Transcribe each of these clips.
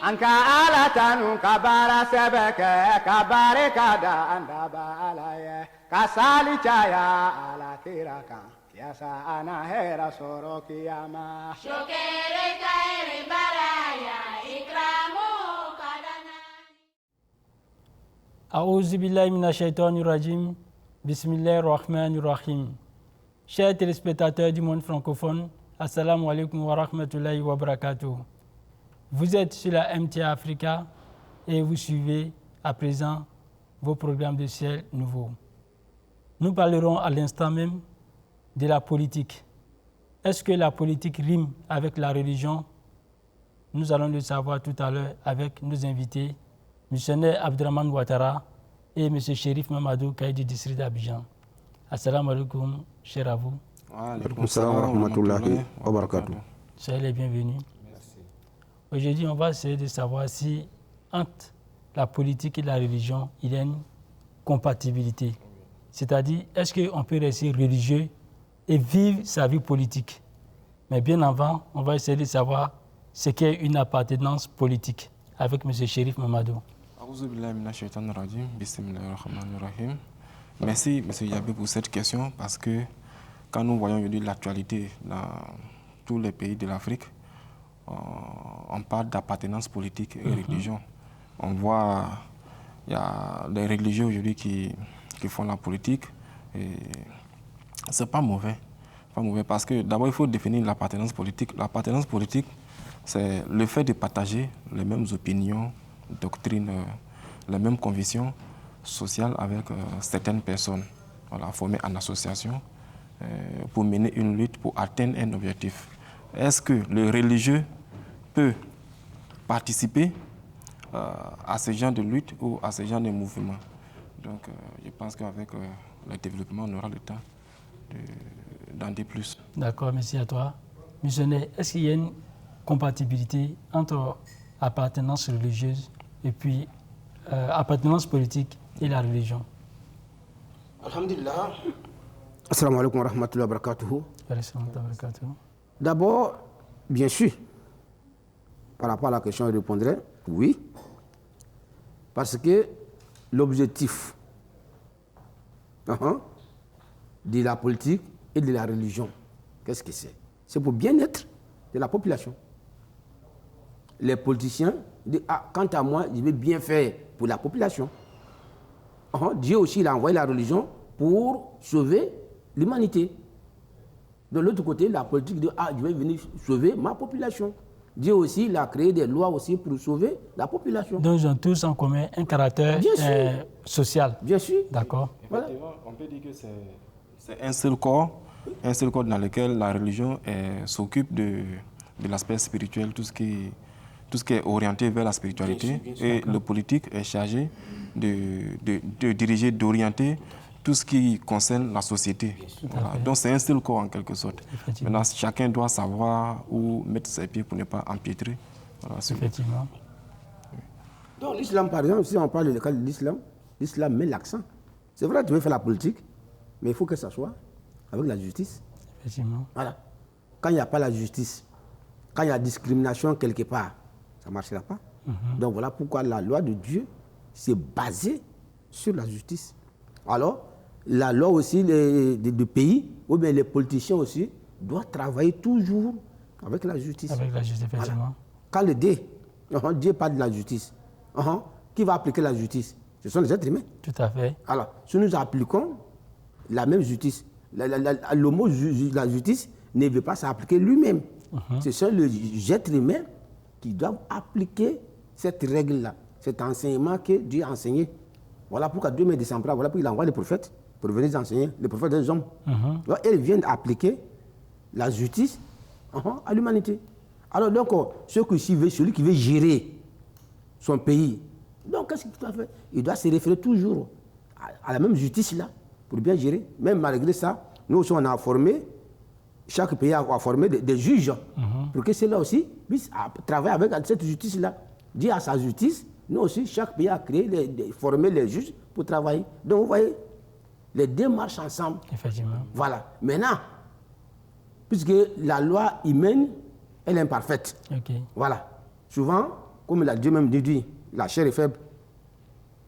Anka ala tanu kabara sebeke kabare kada andaba alaye kasali chaya ala kiraka yasa ana hera soro kiyama shokere kaere baraya ikramu kadana. A'udhu billahi minash shaitanir rajim. Bismillahir rahmanir rahim. Chers téléspectateurs du monde francophone, assalamu alaikum wa rahmatullahi wa barakatuh. Vous êtes sur la MTA Africa et vous suivez à présent vos programmes de Ciel Nouveau. Nous parlerons à l'instant même de la politique. Est-ce que la politique rime avec la religion? Nous allons le savoir tout à l'heure avec nos invités, M. Abdraman Ouattara et M. Chérif Mamadou Kaï du district d'Abidjan. Assalamu alaikum, cher à vous. Wa alaikum salam wa rahmatullahi wa barakatuh. Soyez les bienvenus. Aujourd'hui, on va essayer de savoir si entre la politique et la religion, il y a une compatibilité. C'est-à-dire, est-ce qu'on peut rester religieux et vivre sa vie politique? Mais bien avant, on va essayer de savoir ce qu'est une appartenance politique avec M. Chérif Mamadou. Merci, M. Yabé, pour cette question, parce que quand nous voyons aujourd'hui l'actualité dans tous les pays de l'Afrique, on parle d'appartenance politique et religion. On voit il y a des religieux aujourd'hui qui font la politique et c'est pas mauvais. Pas mauvais parce que d'abord il faut définir l'appartenance politique. L'appartenance politique, c'est le fait de partager les mêmes opinions, doctrines, les mêmes convictions sociales avec certaines personnes. Voilà, formées en association pour mener une lutte, pour atteindre un objectif. Est-ce que le religieux peut participer à ce genre de lutte ou à ce genre de mouvement? Donc, je pense qu'avec le développement, on aura le temps d'en dire plus. D'accord, merci à toi. Missionnaire, est-ce qu'il y a une compatibilité entre appartenance religieuse et puis appartenance politique et la religion? Alhamdulillah. Assalamu alaikum wa rahmatullahi wa barakatuhu. D'abord, bien sûr, par rapport à la question, je répondrai oui, parce que l'objectif de la politique et de la religion, qu'est-ce que c'est? C'est pour bien-être de la population. Les politiciens disent, quant à moi, je vais bien faire pour la population. Dieu aussi, il a envoyé la religion pour sauver l'humanité. De l'autre côté, la politique dit, je vais venir sauver ma population. Dieu aussi, il a créé des lois aussi pour sauver la population. Donc, ils ont tous en commun un caractère social. Bien sûr. D'accord. Voilà. On peut dire que c'est un seul corps dans lequel la religion s'occupe de l'aspect spirituel, tout ce qui est orienté vers la spiritualité. Et le politique est chargé de diriger, d'orienter tout ce qui concerne la société. Voilà. Donc c'est un seul corps en quelque sorte. Maintenant, chacun doit savoir où mettre ses pieds pour ne pas empiétrer. Voilà, effectivement. Donc l'islam, par exemple, si on parle du cas de l'islam, l'islam met l'accent. C'est vrai, tu veux faire la politique, mais il faut que ça soit avec la justice. Effectivement. Voilà. Quand il n'y a pas la justice, quand il y a discrimination quelque part, ça ne marchera pas. Donc voilà pourquoi la loi de Dieu s'est basée sur la justice. Alors, la loi aussi des pays, ou bien les politiciens aussi, doivent travailler toujours avec la justice. Avec la justice, effectivement. Voilà. Quand Dieu parle de la justice, qui va appliquer la justice? Ce sont les êtres humains. Tout à fait. Alors, si nous appliquons la même justice, le mot la justice ne veut pas s'appliquer lui-même. Ce sont les êtres humains qui doivent appliquer cette règle-là, cet enseignement que Dieu a enseigné. Voilà pourquoi Dieu met des empereurs, voilà pourquoi il envoie les prophètes pour venir enseigner, les prophètes des hommes. Ils viennent appliquer la justice à l'humanité. Alors donc, celui qui veut gérer son pays, donc qu'est-ce qu'il doit faire? Il doit se référer toujours à la même justice là, pour bien gérer. Même malgré ça, nous aussi on a formé, chaque pays a formé des juges, pour que ceux-là aussi puissent travailler avec cette justice là. Dire à sa justice, nous aussi, chaque pays a créé, formé les juges pour travailler. Donc, vous voyez, les deux marchent ensemble. Effectivement. Voilà. Maintenant, puisque la loi humaine, elle est imparfaite. Ok. Voilà. Souvent, comme Dieu même dit, la chair est faible.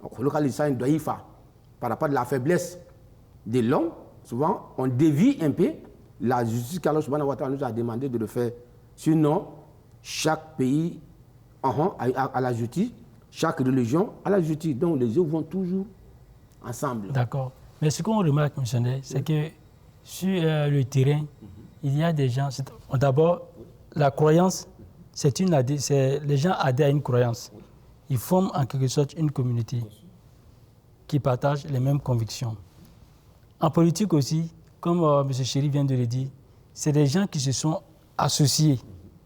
On localise ça un doïfa. Par rapport à la faiblesse de l'homme, souvent, on dévie un peu la justice qu'Allah subhanahu wa ta'ala nous a demandé de le faire. Sinon, chaque pays a la justice, chaque religion a la justice. Donc, les deux vont toujours ensemble. D'accord. Mais ce qu'on remarque, M. Ndeye, c'est que sur le terrain, il y a des gens... D'abord, la croyance, les gens adhèrent à une croyance. Ils forment en quelque sorte une communauté qui partage les mêmes convictions. En politique aussi, comme M. Chéri vient de le dire, c'est des gens qui se sont associés.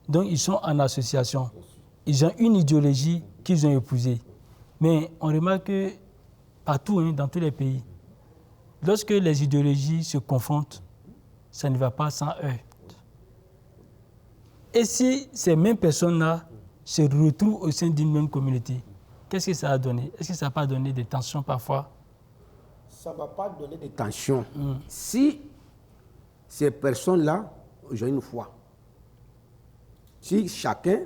Donc, ils sont en association. Ils ont une idéologie qu'ils ont épousée. Mais on remarque que partout, dans tous les pays, lorsque les idéologies se confrontent, ça ne va pas sans heurts. Et si ces mêmes personnes-là se retrouvent au sein d'une même communauté, qu'est-ce que ça a donné? Est-ce que ça n'a pas donné des tensions parfois? Ça ne va pas donner des tensions. Si ces personnes-là ont une foi, si chacun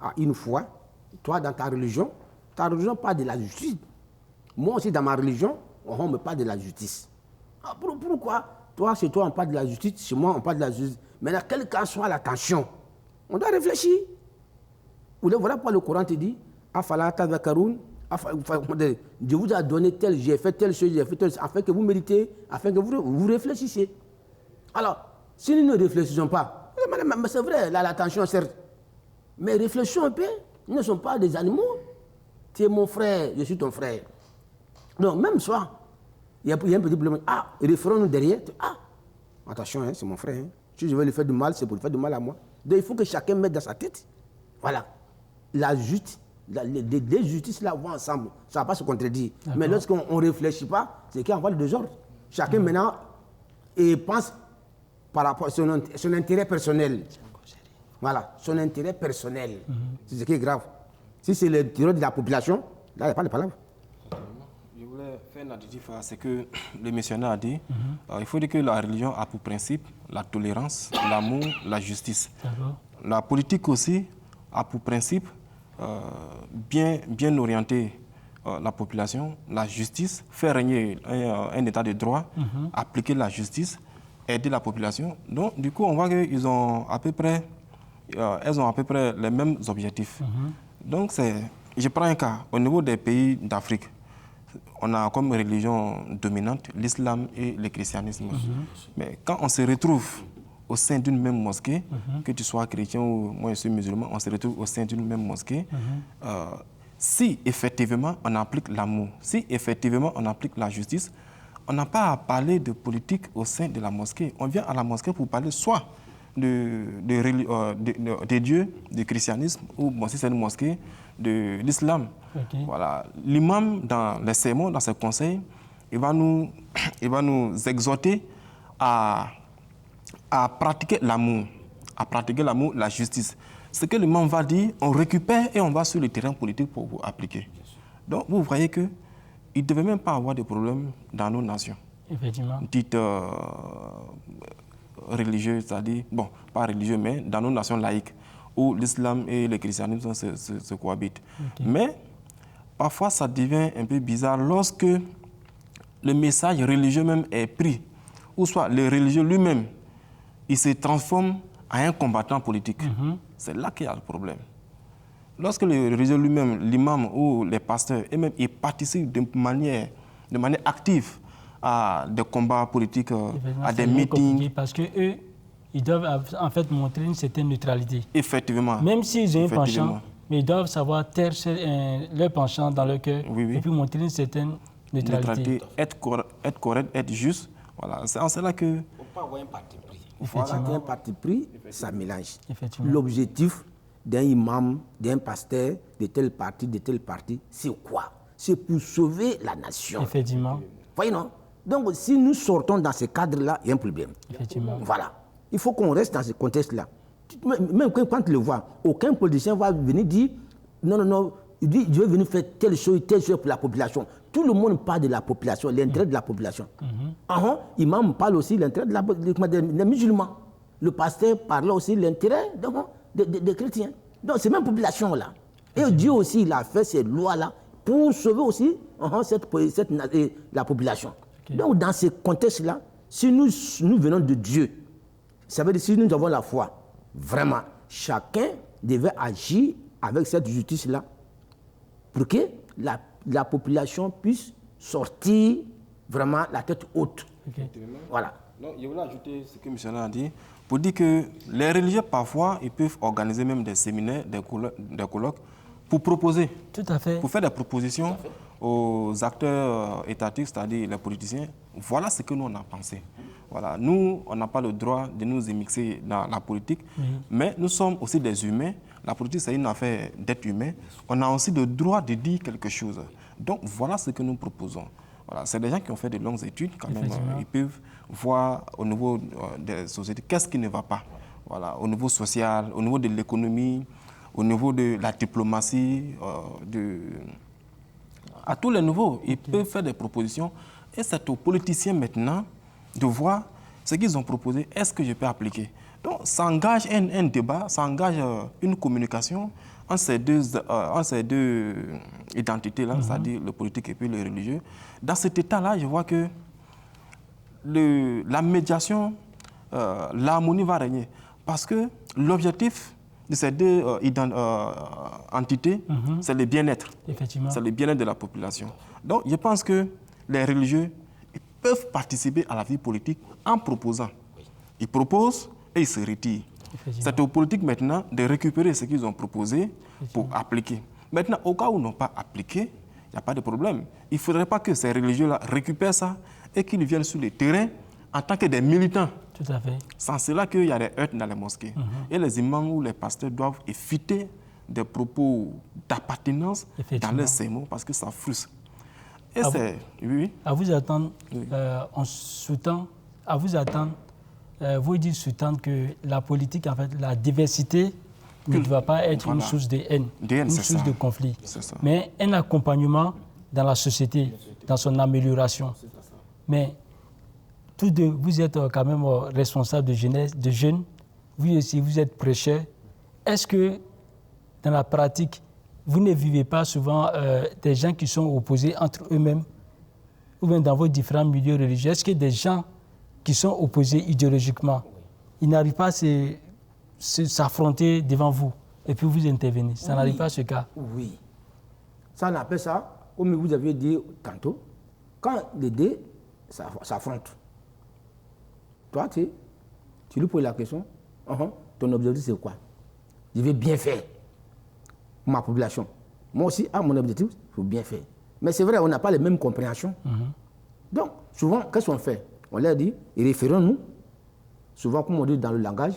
a une foi, toi dans ta religion parle de la justice. Moi aussi dans ma religion, on me parle de la justice. Pourquoi? Toi, chez toi, on parle de la justice, chez moi, on parle de la justice. Maintenant, quelle qu'en soit la tension, on doit réfléchir. Voilà pourquoi le Coran te dit, Afala tadhakkaroun, Dieu vous a donné tel, j'ai fait telle chose, afin que vous méritez, afin que vous réfléchissiez. Alors, si nous ne réfléchissons pas, c'est vrai, là, la tension, certes, mais réfléchissons un peu, nous ne sommes pas des animaux. Tu es mon frère, je suis ton frère. Donc, même soi, il y a un petit problème. Référons-nous derrière. Attention, c'est mon frère. Si je veux lui faire du mal, c'est pour lui faire du mal à moi. Donc, il faut que chacun mette dans sa tête. Voilà. La justice, les justices là vont ensemble. Ça ne va pas se contredire. Mais lorsqu'on ne réfléchit pas, c'est qu'il y a un désordre. Chacun maintenant pense par rapport à son intérêt personnel. Voilà, son intérêt personnel. C'est ce qui est grave. Si c'est l'intérêt de la population, là, il n'y a pas de parole. Je voulais faire un additif à ce que le missionnaire a dit. Il faut dire que la religion a pour principe la tolérance, l'amour, la justice. La politique aussi a pour principe bien orienter la population, la justice, faire régner un état de droit, appliquer la justice, aider la population. Donc, du coup, on voit qu'elles ont à peu près les mêmes objectifs. Donc, je prends un cas. Au niveau des pays d'Afrique, on a comme religion dominante l'islam et le christianisme. Mais quand on se retrouve au sein d'une même mosquée, que tu sois chrétien ou moi je suis musulman, on se retrouve au sein d'une même mosquée, si effectivement on applique l'amour, si effectivement on applique la justice, on n'a pas à parler de politique au sein de la mosquée. On vient à la mosquée pour parler soit de Dieu, du christianisme, ou bon, si c'est une mosquée, de l'islam. Voilà. L'imam, dans les sermons, dans ses conseils, il va nous exhorter à pratiquer l'amour, la justice. Ce que l'imam va dire, on récupère et on va sur le terrain politique pour appliquer. Donc, vous voyez qu'il ne devait même pas avoir de problème dans nos nations. Effectivement. Dites religieux, c'est-à-dire, bon, pas religieux, mais dans nos nations laïques, où l'islam et le christianisme se cohabitent. Mais, parfois, ça devient un peu bizarre lorsque le message religieux même est pris, ou soit le religieux lui-même, il se transforme en un combattant politique. C'est là qu'il y a le problème. Lorsque le religieux lui-même, l'imam ou les pasteurs, eux-mêmes, ils participent de manière active à des combats politiques, à des meetings. Parce qu'eux, ils doivent en fait montrer une certaine neutralité. Effectivement. Même s'ils ont un penchant, mais ils doivent savoir taire leur penchant dans leur cœur et puis montrer une certaine neutralité. Être correct, être juste. Voilà. C'est en cela que... Il ne faut pas avoir un parti pris. Voilà qu'un parti pris, ça mélange. L'objectif d'un imam, d'un pasteur, de tel parti, c'est quoi? C'est pour sauver la nation. Effectivement. Voyez, non? Donc, si nous sortons dans ce cadre-là, il y a un problème. Effectivement. Voilà. Il faut qu'on reste dans ce contexte-là. Même quand tu le vois, aucun politicien va venir dire non, il dit, je vais venir faire telle chose pour la population. tout le monde parle de la population, l'intérêt de la population. Imam parle aussi de l'intérêt des musulmans. Le pasteur parle aussi de l'intérêt des chrétiens. Donc, c'est même population-là. Et Dieu aussi, il a fait ces lois-là pour sauver aussi la population. Donc, dans ce contexte-là, si nous venons de Dieu, ça veut dire si nous avons la foi, vraiment, chacun devait agir avec cette justice-là pour que la population puisse sortir vraiment la tête haute. Voilà. Non, je voulais ajouter ce que M. a dit pour dire que les religieux, parfois, ils peuvent organiser même des séminaires, des colloques pour proposer. Tout à fait. Pour faire des propositions aux acteurs étatiques, c'est-à-dire les politiciens. Voilà ce que nous, on a pensé. Voilà. Nous, on n'a pas le droit de nous immixer dans la politique, mais nous sommes aussi des humains. La politique, c'est une affaire d'être humain. On a aussi le droit de dire quelque chose. Donc, voilà ce que nous proposons. Voilà. C'est des gens qui ont fait de longues études, quand même. Ils peuvent voir au niveau des sociétés qu'est-ce qui ne va pas. Voilà. Au niveau social, au niveau de l'économie, au niveau de la diplomatie, à tous les niveaux. Ils peuvent faire des propositions. Et c'est aux politiciens maintenant de voir ce qu'ils ont proposé, est-ce que je peux appliquer. Donc, ça engage un débat, ça engage une communication entre ces deux identités-là, c'est-à-dire le politique et puis le religieux. Dans cet état-là, je vois que la médiation, l'harmonie va régner. Parce que l'objectif de ces deux entités, c'est le bien-être. Effectivement. C'est le bien-être de la population. Donc, je pense que les religieux peuvent participer à la vie politique en proposant. Ils proposent et ils se retirent. C'est aux politiques maintenant de récupérer ce qu'ils ont proposé pour appliquer. Maintenant, au cas où ils n'ont pas appliqué, il n'y a pas de problème. Il ne faudrait pas que ces religieux-là récupèrent ça et qu'ils viennent sur le terrain en tant que des militants. Tout à fait. Sans cela qu'il y a des heurts dans les mosquées. Et les imams ou les pasteurs doivent éviter des propos d'appartenance dans leurs sermons parce que ça frustre. Et à vous attendre, vous dites sous-tendre que la politique, en fait, la diversité ne doit pas être une source de haine, une source de conflit, mais un accompagnement dans la société, dans son amélioration. Mais tous deux, vous êtes quand même responsables de jeunesse, de jeunes, vous aussi, vous êtes prêcheurs. Est-ce que, dans la pratique, vous ne vivez pas souvent des gens qui sont opposés entre eux-mêmes, ou bien dans vos différents milieux religieux? Est-ce que des gens qui sont opposés idéologiquement, ils n'arrivent pas à s'affronter devant vous et puis vous intervenez? Ça n'arrive pas à ce cas? Oui. Ça, on appelle ça, comme vous avez dit tantôt, quand les deux s'affrontent. Toi, tu lui poses la question, ton objectif c'est quoi? Je vais bien faire pour ma population. Moi aussi, mon objectif, il faut bien faire. Mais c'est vrai, on n'a pas les mêmes compréhensions. Donc, souvent, qu'est-ce qu'on fait? On leur dit, référons-nous, souvent comme on dit dans le langage,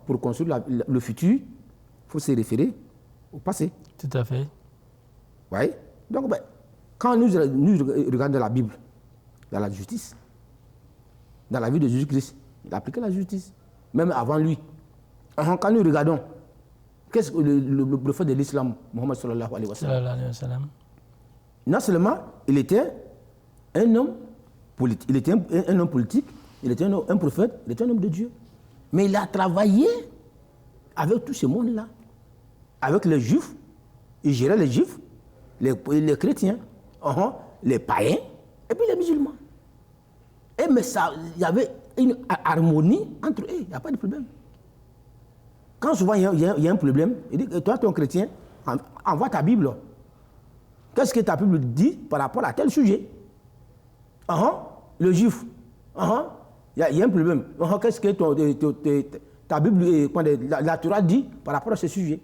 pour construire le futur, il faut se référer au passé. Tout à fait. Oui. Donc, quand nous regardons la Bible, dans la justice, dans la vie de Jésus-Christ, il a appliqué la justice, même avant lui. Quand nous regardons, qu'est-ce que le prophète de l'islam, Mohammed sallallahu alayhi wa sallam, non seulement il était un homme politique, il était un homme politique, il était un prophète, il était un homme de Dieu. Mais il a travaillé avec tout ce monde-là, avec les juifs, il gérait les juifs, les chrétiens, les païens, et puis les musulmans. Mais il y avait une harmonie entre eux, il n'y a pas de problème. Quand souvent il y a un problème, il dit, toi, ton chrétien, envoie ta Bible. Qu'est-ce que ta Bible dit par rapport à tel sujet? Le juif, il y a un problème. Qu'est-ce que ta Bible, la Torah dit par rapport à ce sujet?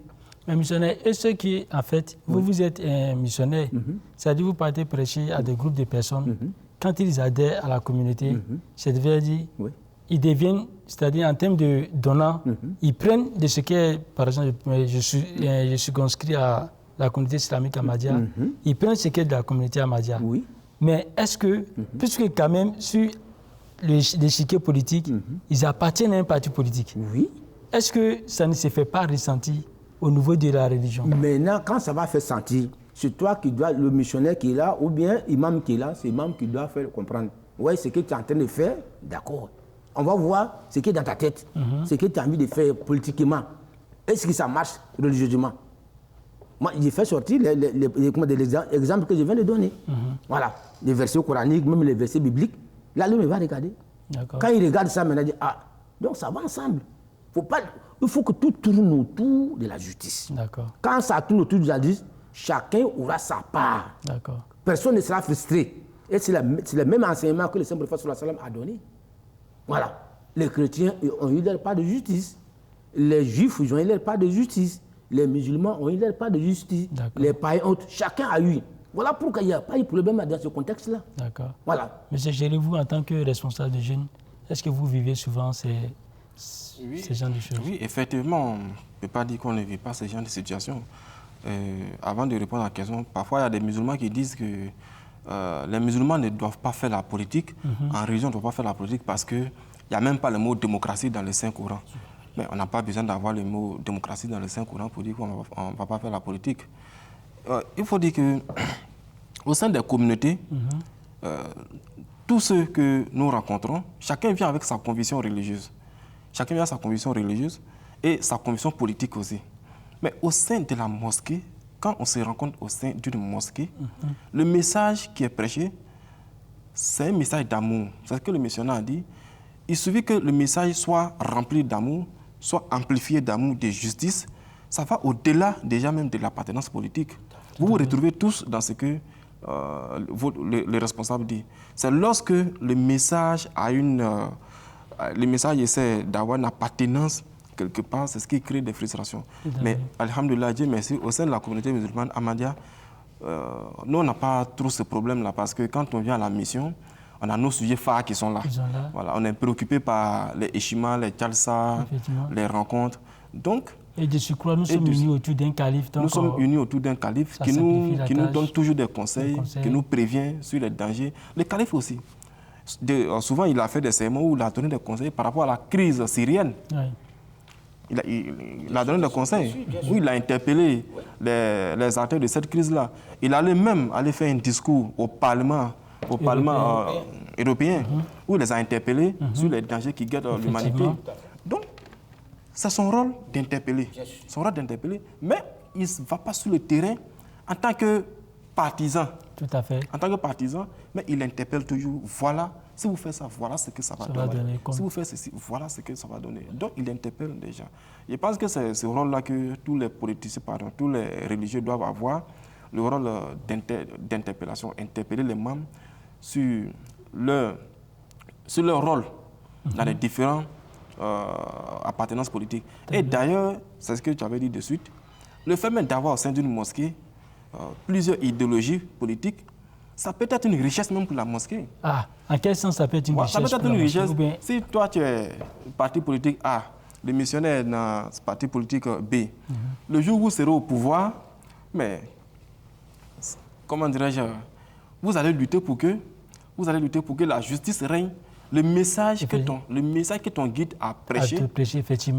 Mais missionnaire, et ceux qui, en fait, vous êtes un missionnaire, c'est-à-dire vous partez prêcher à des groupes de personnes, quand ils adhèrent à la communauté, c'est-à-dire ils deviennent, c'est-à-dire en termes de donnants, ils prennent de ce qui est, par exemple, je suis conscrit à la communauté islamique Ahmadiyya, ils prennent ce qui est de la communauté Ahmadiyya. Mais est-ce que, puisque quand même, sur l'échiquier politique, ils appartiennent à un parti politique, est-ce que ça ne se fait pas ressentir au niveau de la religion? Maintenant, quand ça va faire sentir, c'est toi qui dois, le missionnaire qui est là, ou bien l'imam qui est là, c'est l'imam qui doit faire comprendre. Ouais, ce que tu es en train de faire, d'accord. On va voir ce qui est dans ta tête, ce que tu as envie de faire politiquement. Est-ce que ça marche religieusement? Moi, j'ai fait sortir les exemples que je viens de donner. Voilà, les versets coraniques, même les versets bibliques. Là, l'homme va regarder. Quand il regarde ça, maintenant, il dit, ah, donc ça va ensemble. Il faut que tout tourne autour de la justice. Quand ça tourne autour de la justice, chacun aura sa part. Personne ne sera frustré. Et c'est le même enseignement que le Saint-Prophète sallallahu alayhi wa sallam a donné. Voilà. Les chrétiens ont eu leur part de justice. Les juifs ont eu leur part de justice. Les musulmans ont eu leur part de justice. Les païens, chacun a eu. Voilà pourquoi il n'y a pas eu de problème dans ce contexte-là. D'accord. Voilà. Monsieur Géry, vous, en tant que responsable de jeunes, est-ce que vous vivez souvent ces genres de choses? Oui, effectivement, on ne peut pas dire qu'on ne vit pas ce genre de situation. Avant de répondre à la question, parfois il y a des musulmans qui disent que les musulmans ne doivent pas faire la politique, en religion ne doivent pas faire la politique parce qu'il n'y a même pas le mot démocratie dans le Saint-Coran. Mais on n'a pas besoin d'avoir le mot démocratie dans le Saint-Coran pour dire qu'on ne va pas faire la politique. Il faut dire qu'au sein des communautés, tous ceux que nous rencontrons, chacun vient avec sa conviction religieuse. Chacun vient avec sa conviction religieuse et sa conviction politique aussi. Mais au sein de la mosquée, quand on se rencontre au sein d'une mosquée, le message qui est prêché, c'est un message d'amour. C'est ce que le missionnaire a dit. Il suffit que le message soit rempli d'amour, soit amplifié d'amour, de justice. Ça va au-delà déjà même de l'appartenance politique. Vous vous retrouvez tous dans ce que le responsable dit. C'est lorsque le message essaie d'avoir une appartenance quelque part, c'est ce qui crée des frustrations. Mais, alhamdoulilah, Dieu merci, au sein de la communauté musulmane Ahmadiyya, nous, on n'a pas trop ce problème-là, parce que quand on vient à la mission, on a nos sujets phares qui sont là. Voilà, on est préoccupé par les échimas, les jalsa, les rencontres. Donc, et de surcroît, nous sommes unis autour d'un calife. Nous sommes unis autour d'un calife qui nous donne toujours des conseils, qui nous prévient sur les dangers. Le calife aussi. Souvent, il a fait des sermons où il a donné des conseils par rapport à la crise syrienne. Il a donné des conseils, où il a interpellé les acteurs de cette crise-là. Il allait même faire un discours au Parlement européen, où il les a interpellés sur les dangers qui guettent l'humanité. Donc, c'est son rôle d'interpeller. Mais il ne va pas sur le terrain en tant que partisan. Tout à fait. En tant que partisan, mais il interpelle toujours, voilà, si vous faites ça, voilà ce que ça va donner. Si vous faites ceci, voilà ce que ça va donner. Donc, il interpelle déjà. Je pense que c'est ce rôle-là que tous les politiciens, tous les religieux doivent avoir, le rôle d'interpellation, interpeller les membres sur leur rôle dans les différents appartenances politiques. Et d'ailleurs, c'est ce que tu avais dit de suite, le fait même d'avoir au sein d'une mosquée plusieurs idéologies politiques, ça peut être une richesse même pour la mosquée. Ah, en quel sens ça peut être une richesse? Ça peut être une richesse. Si toi, tu es parti politique A, le missionnaire dans ce parti politique B, le jour où vous serez au pouvoir, mais comment dirais-je, vous allez lutter pour que la justice règne. Le message que ton guide a prêché,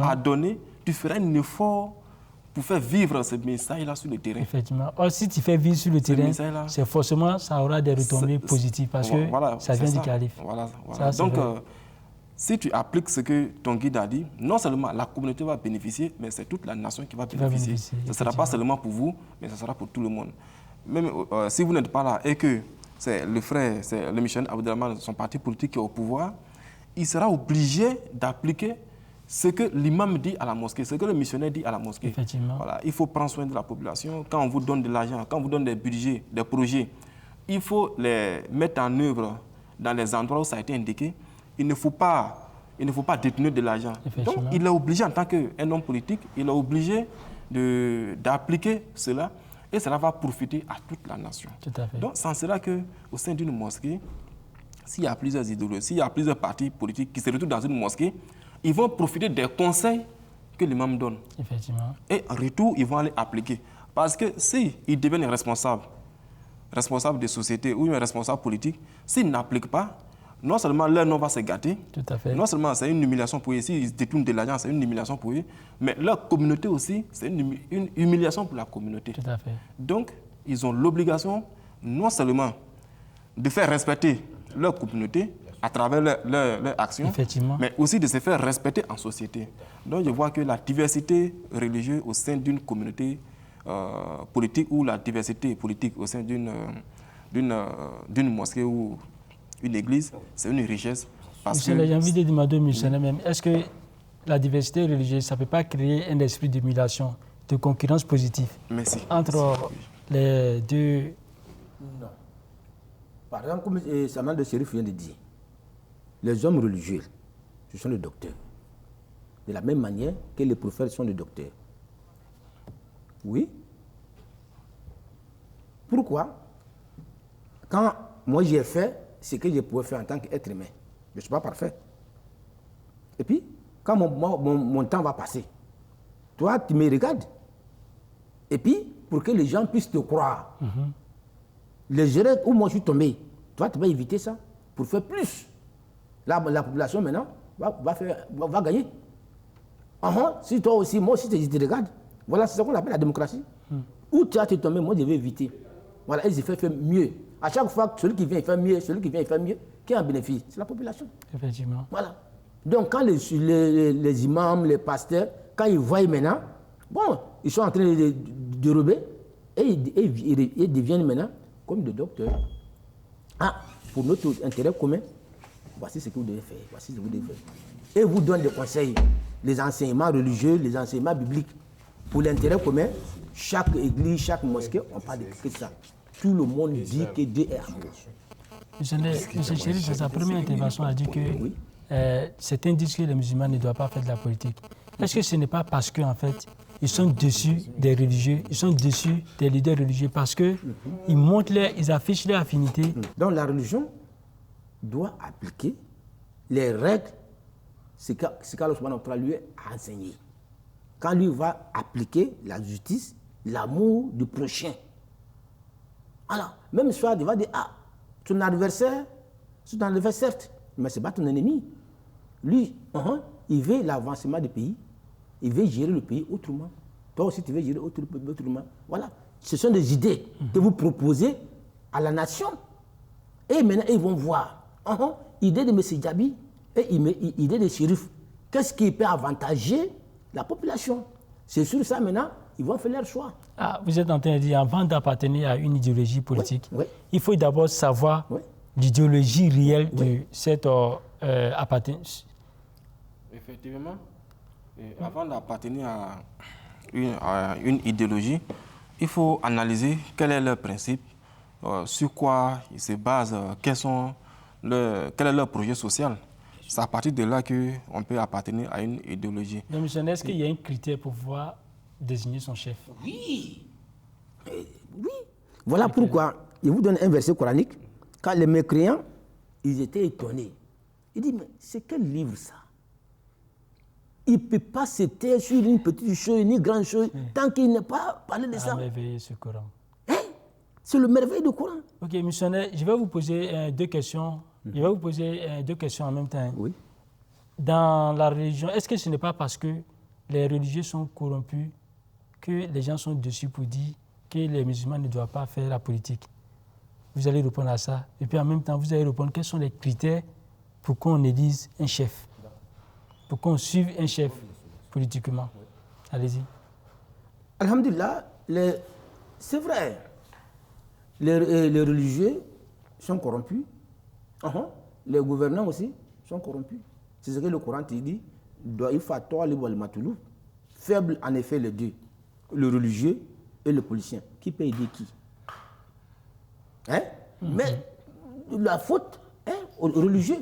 a donné, tu feras un effort pour faire vivre ce message-là sur le terrain. Effectivement. Or, si tu fais vivre sur le terrain, c'est forcément, ça aura des retombées positives parce que ça vient du calife. Donc, si tu appliques ce que ton guide a dit, non seulement la communauté va bénéficier, mais c'est toute la nation qui va bénéficier. Ce ne sera pas seulement pour vous, mais ce sera pour tout le monde. Même si vous n'êtes pas là et que c'est le frère, c'est le missionnaire Abdelrahman, son parti politique qui est au pouvoir, il sera obligé d'appliquer ce que l'imam dit à la mosquée, ce que le missionnaire dit à la mosquée. Voilà, il faut prendre soin de la population. Quand on vous donne de l'argent, quand on vous donne des budgets, des projets, il faut les mettre en œuvre dans les endroits où ça a été indiqué. Il ne faut pas détenir de l'argent. Donc, il est obligé, en tant qu'un homme politique, il est obligé d'appliquer cela. Et cela va profiter à toute la nation. Tout à fait. Donc, c'est cela qu'au sein d'une mosquée, s'il y a plusieurs idéologies, s'il y a plusieurs partis politiques qui se retrouvent dans une mosquée, ils vont profiter des conseils que l'imam donne. Effectivement. Et en retour, ils vont aller appliquer. Parce que s'ils deviennent responsables de société ou un responsable politique, s'ils n'appliquent pas, non seulement leur nom va se gâter, tout à fait. Non seulement c'est une humiliation pour eux, s'ils détournent de l'argent, c'est une humiliation pour eux, mais leur communauté aussi, c'est une humiliation pour la communauté. Tout à fait. Donc, ils ont l'obligation non seulement de faire respecter leur communauté à travers leur action, mais aussi de se faire respecter en société. Donc je vois que la diversité religieuse au sein d'une communauté politique ou la diversité politique au sein d'une mosquée ou une église, c'est une richesse. J'ai envie de demander, même, est-ce que la diversité religieuse, ça ne peut pas créer un esprit d'émulation, de concurrence positive entre les deux? Non. Par exemple, comme Saman de Chérif vient de dire, les hommes religieux, ce sont les docteurs. De la même manière que les prophètes sont les docteurs. Oui. Pourquoi? Quand moi j'ai fait ce que je pouvais faire en tant qu'être humain, je ne suis pas parfait. Et puis, quand mon temps va passer, toi, tu me regardes. Et puis, pour que les gens puissent te croire, les erreurs où moi je suis tombé, toi, tu vas éviter ça pour faire plus. La population maintenant va gagner. Si toi aussi, moi aussi, je te regarde. Voilà, c'est ça qu'on appelle la démocratie. Où tu as te tombé, moi je vais éviter. Voilà, ils font mieux. À chaque fois, celui qui vient, il fait mieux, celui qui vient, il fait mieux. Qui en bénéficie? C'est la population. Effectivement. Voilà. Donc, quand les imams, les pasteurs, quand ils voient maintenant, bon, ils sont en train de dérober et ils deviennent maintenant comme des docteurs. Ah, pour notre intérêt commun, voici ce que vous devez faire, voici ce que vous devez faire. Et vous donnent des conseils, les enseignements religieux, les enseignements bibliques. Pour l'intérêt commun, chaque église, chaque mosquée, on parle de ça. Tout le monde dit que Dieu est amour. M. Chérif, dans sa première intervention, a dit que certains disent que les musulmans ne doivent pas faire de la politique. Est-ce que ce n'est pas parce qu'en fait, ils sont dessus des religieux, ils sont dessus des leaders religieux parce qu'ils montrent ils affichent leur affinité? Donc la religion doit appliquer les règles, ce qu'Allah subhanahu wa ta'ala lui a enseigné. Quand lui va appliquer la justice, l'amour du prochain. Alors, même si il va dire, ton adversaire, c'est ton adversaire, certes, mais ce n'est pas ton ennemi. Lui, il veut l'avancement du pays, il veut gérer le pays autrement. Toi aussi, tu veux gérer autrement. Voilà. Ce sont des idées que vous proposez à la nation. Et maintenant, ils vont voir. Idée de M. Djabi et idée de Chérif. Qu'est-ce qui peut avantager la population? C'est sur ça, maintenant, ils vont faire leur choix. Vous êtes en train de dire, avant d'appartenir à une idéologie politique, il faut d'abord savoir l'idéologie réelle de cette appartenance. Effectivement, avant d'appartenir à une idéologie, il faut analyser quel est leur principe, sur quoi ils se basent, quel est leur projet social. C'est à partir de là qu'on peut appartenir à une idéologie. Donc, monsieur, est-ce qu'il y a un critère pour pouvoir désigner son chef? Oui. Voilà pourquoi il vous donne un verset coranique. Quand les mécréants, ils étaient étonnés. Ils disent, mais c'est quel livre ça? Il ne peut pas se taire sur une petite chose, une grande chose, tant qu'il n'a pas parlé de ça. Merveilleux ce Coran. C'est le merveille du Coran. Ok, missionnaire, je vais vous poser deux questions. Je vais vous poser deux questions en même temps. Oui. Dans la religion, est-ce que ce n'est pas parce que les religieux sont corrompus que les gens sont dessus pour dire que les musulmans ne doivent pas faire la politique? Vous allez répondre à ça. Et puis en même temps, vous allez répondre quels sont les critères pour qu'on élise un chef, pour qu'on suive un chef politiquement. Allez-y. Alhamdulillah, c'est vrai. Les religieux sont corrompus. Les gouvernants aussi sont corrompus. C'est ce que le Coran te dit. Faible en effet les deux, le religieux et le politicien. Qui peut aider qui? Mais la faute aux religieux.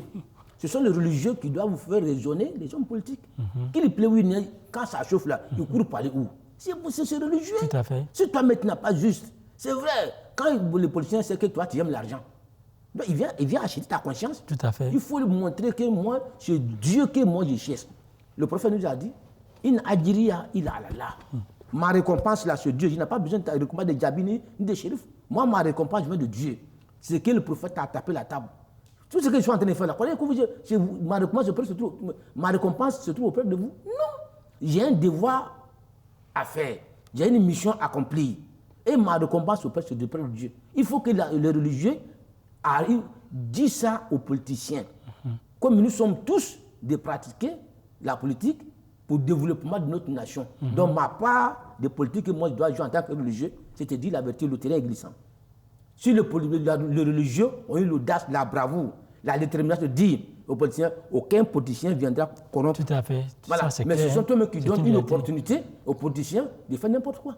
Ce sont les religieux qui doivent vous faire raisonner les hommes politiques. Qu'il plaît ou non, quand ça chauffe là, ils courent par les où? C'est religieux. Tout à fait. Si toi maintenant pas juste, c'est vrai. Quand le politicien sait que toi tu aimes l'argent, il vient acheter ta conscience. Tout à fait. Il faut lui montrer que moi, c'est Dieu que moi je cherche. Le prophète nous a dit, in ajriya ila Allah. Ma récompense là, c'est Dieu. Je n'ai pas besoin de ta récompense de Djabi ni de Chérif. Moi, ma récompense vient de Dieu. C'est que le prophète a tapé la table. Tout ce que je suis en train de faire là, ma récompense se trouve auprès de vous? Non. J'ai un devoir à faire. J'ai une mission accomplie. Et ma récompense au Père, c'est de prendre Dieu. Il faut que les religieux arrivent, disent ça aux politiciens. Comme nous sommes tous de pratiquer la politique pour le développement de notre nation. Donc ma part de politique que moi je dois jouer en tant que religieux, c'est de dire la vérité, le terrain est glissant. Si les religieux ont eu l'audace, la bravoure, la détermination de dire aux politiciens, aucun politicien viendra corrompre. Tout à fait. Voilà. Ça, mais clair, ce sont eux qui donnent une vérité. opportunité aux politiciens de faire n'importe quoi.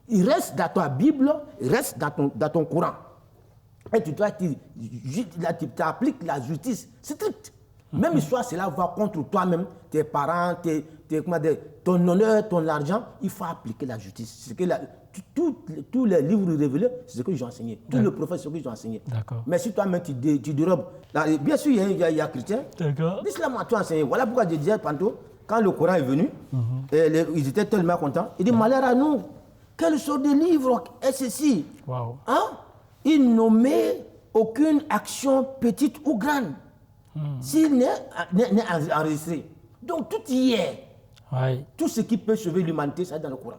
Il reste dans ta Bible, il reste dans ton Coran. Et tu dois tu appliques la justice stricte. Même si cela va contre toi-même, tes parents, ton honneur, ton argent, il faut appliquer la justice. Tous les livres révélés, c'est ce que j'ai enseigné. Tous les prophètes, c'est ce que j'ai enseigné. D'accord. Mais si toi-même tu dérobes, bien sûr, il y a chrétiens. D'accord. L'islam a tout enseigné. Voilà pourquoi je disais tantôt, quand le Coran est venu, ils étaient tellement contents. Il dit, malheur à nous, quelle sorte de livre est ceci? Wow. Hein? Il nommait aucune action petite ou grande. S'il n'est enregistré. Donc tout y est. Ouais. Tout ce qui peut sauver l'humanité, c'est dans le Coran.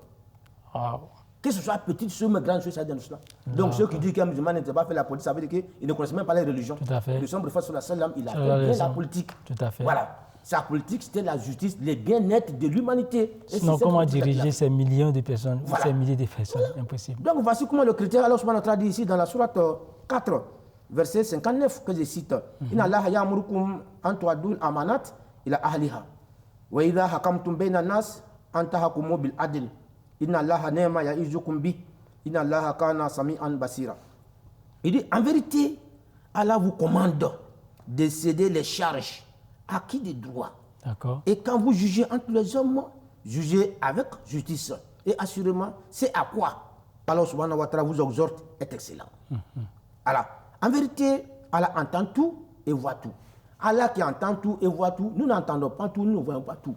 Wow. Que ce soit petite chose, mais grande chose, c'est dans l'islam. Donc ceux qui disent qu'un musulman ne pas fait la politique, ça veut dire qu'ils ne connaissent même pas les religions. Tout à fait. Le sombre face sur la salam, il a fait Sallallahu alayhi bien wa la politique. Tout à fait. Voilà. Sa politique, c'était la justice, le bien-être de l'humanité. Et Sinon, c'est cette comment politique qu'il a diriger fait. ces millions de personnes, ou Voilà. ces milliers de personnes? Impossible. Donc voici comment le chrétien, alors subhanahu wa ta'ala dit ici dans la sourate 4, verset 59 que je cite. Inna Allah ya'murukum an tu'addul amanat ila ahliha. Wa idha hakamtum bayna nas an tahkumu bil adl. Inna Allah ni'ma ya'izukum bi. Inna Allah kana sami'an basira. Il dit en vérité, Allah vous commande de céder les charges à qui de droit. D'accord. Et quand vous jugez entre les hommes, jugez avec justice. Et assurément, c'est à quoi Allah subhanahu wa ta'ala vous exhorte est excellent. Alors, en vérité, Allah entend tout et voit tout. Allah qui entend tout et voit tout, nous n'entendons pas tout, nous ne voyons pas tout.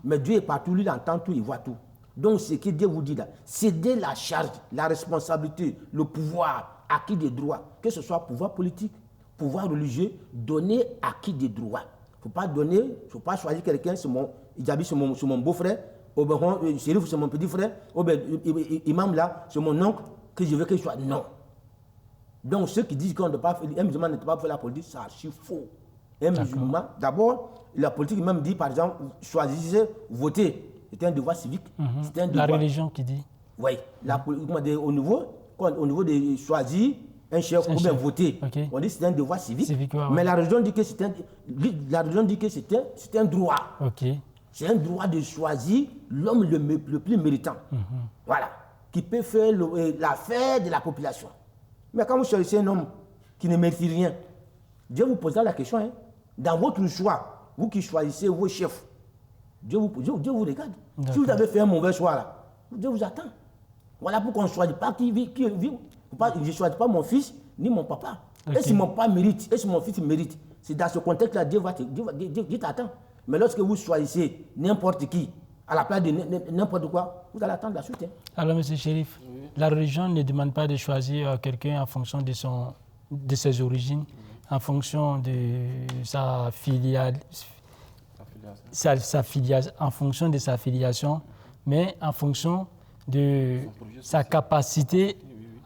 Mais Dieu est partout, lui il entend tout, il voit tout. Donc ce que Dieu vous dit là, cédez la charge, la responsabilité, le pouvoir à qui de droit, que ce soit pouvoir politique, pouvoir religieux, donner à qui de droit. Il ne faut pas choisir quelqu'un, c'est mon beau-frère, ou bien Chérif, c'est mon petit frère, ou bien Imam là, c'est mon oncle, que je veux qu'il soit. Non. Donc ceux qui disent qu'un musulman ne peut pas faire la politique, c'est archi faux. Un musulman, d'abord, la politique même dit, par exemple, choisissez, votez. C'est un devoir civique. C'est un devoir. La religion qui dit. Oui. Au niveau de choisir un chef ou bien voter, Okay. on dit que c'est un devoir civique. Ouais. Mais la religion dit que c'est un droit. Ok. C'est un droit de choisir l'homme le plus méritant. Voilà. Qui peut faire l'affaire de la population. Mais quand vous choisissez un homme qui ne mérite rien, Dieu vous posera la question. Hein, dans votre choix, vous qui choisissez vos chefs, Dieu vous regarde. Si vous avez fait un mauvais choix, là, Dieu vous attend. Voilà pourquoi on ne choisit pas qui vit. Je ne choisis pas mon fils ni mon papa. Okay. Et si mon papa mérite, et si mon fils mérite, c'est dans ce contexte-là Dieu t'attend. Mais lorsque vous choisissez n'importe qui, à la place de n'importe quoi, vous allez attendre la suite. Hein. Alors, M. Chérif, la religion ne demande pas de choisir quelqu'un en fonction de ses origines, en fonction de sa en fonction de sa filiation, mais en fonction de sa capacité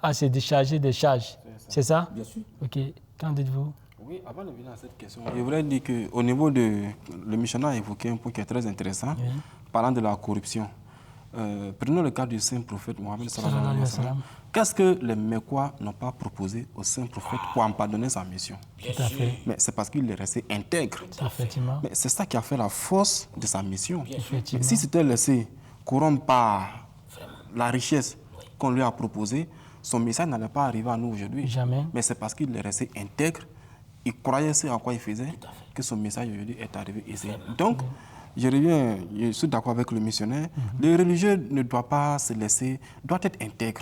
à se décharger des charges. C'est ça? Bien sûr. Ok. Qu'en dites-vous? Oui, avant de venir à cette question, je voudrais dire qu'au niveau de... Le missionnaire a évoqué un point qui est très intéressant, parlant de la corruption. Prenons le cas du saint prophète Mohammed sallallahu alayhi wa sallam. Qu'est-ce que les Mécois n'ont pas proposé au saint prophète pour en pardonner sa mission? Tout à fait. Mais c'est parce qu'il est resté intègre. Effectivement. Mais c'est ça qui a fait la force de sa mission. Effectivement. Si c'était laissé corrompre par la richesse qu'on lui a proposée, son message n'allait pas arriver à nous aujourd'hui. Jamais. Mais c'est parce qu'il est resté intègre, il croyait ce à quoi il faisait, que son message aujourd'hui est arrivé ici. Donc, je suis d'accord avec le missionnaire, le religieux ne doit pas se laisser, doit être intègre.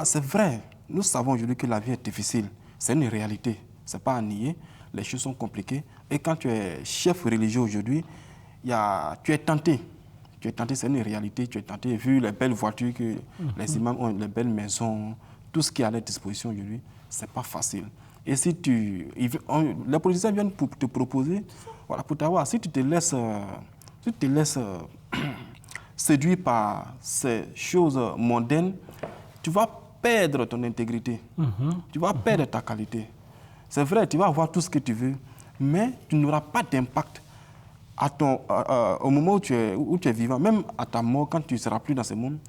C'est vrai, nous savons aujourd'hui que la vie est difficile, c'est une réalité, ce n'est pas à nier, les choses sont compliquées. Et quand tu es chef religieux aujourd'hui, tu es tenté. Tu es tenté, c'est une réalité, tu es tenté, vu les belles voitures que les imams ont, les belles maisons, tout ce qui est à leur disposition aujourd'hui, ce n'est pas facile. Et si les politiciens viennent pour te proposer, voilà, pour t'avoir, si tu te laisses séduire par ces choses mondaines, tu vas perdre ton intégrité, tu vas perdre ta qualité. C'est vrai, tu vas avoir tout ce que tu veux, mais tu n'auras pas d'impact au moment où tu es vivant, même à ta mort, quand tu ne seras plus dans ce monde.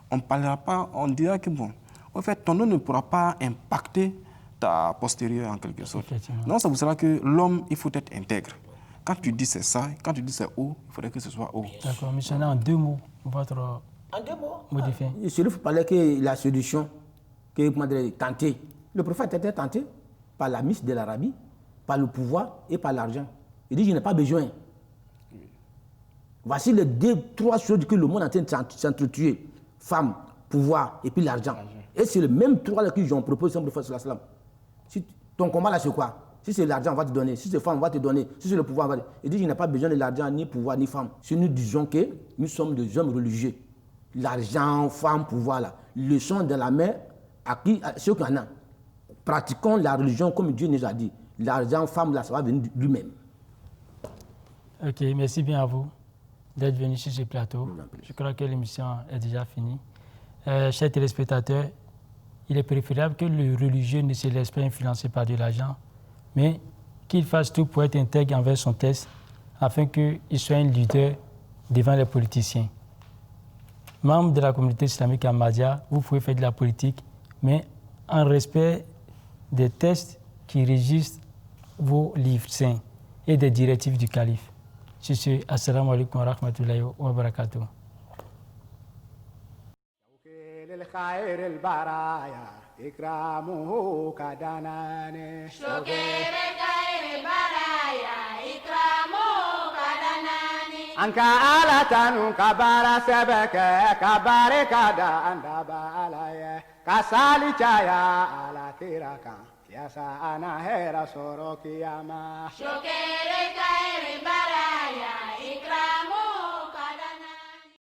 On parlera pas, on dira que bon, en fait, ton nom ne pourra pas impacter ta postérieure en quelque sorte. Non, ça vous sera que l'homme, il faut être intègre. Quand tu dis c'est ça, quand tu dis c'est haut, il faudrait que ce soit haut. D'accord, missionnaire, en 2 mots, votre modifié. Il faut parler que la solution, que comment dire, tenter. Le prophète était tenté par la mise de l'Arabie, par le pouvoir et par l'argent. Il dit, je n'ai pas besoin. Voici les 2-3 choses que le monde est en train de s'entretuer. Femme, pouvoir et puis l'argent. Et c'est le même 3 là que j'en propose sans le prophète sallam. Si ton combat là c'est quoi? Si c'est l'argent, on va te donner. Si c'est femme, on va te donner. Si c'est le pouvoir, on va te donner. Il dit, je n'ai pas besoin de l'argent, ni pouvoir, ni femme. Si nous disons que nous sommes des hommes religieux, l'argent, femme, pouvoir là, le sont dans la main à ceux qui en ont. Pratiquons la religion comme Dieu nous a dit. L'argent, femme là, ça va venir lui-même. Ok, merci bien à vous d'être venu sur ce plateau. Je crois que l'émission est déjà finie. Chers téléspectateurs, il est préférable que le religieux ne se laisse pas influencer par de l'argent, mais qu'il fasse tout pour être intègre envers son texte, afin qu'il soit un leader devant les politiciens. Membre de la communauté islamique Ahmadiyya, vous pouvez faire de la politique, mais en respect des textes qui régissent vos livres saints et des directives du calife. Sur ce, assalamu alaikum wa rahmatullahi wa barakatuh. للخير البرايا إكرامه كدناني شكر خير البرايا إكرامه كدناني أنك آلة كبار سبك كبار كدا أندب علي كسالي جايا على تيرك يا سانا هيرا سوروك يا ما شكر خير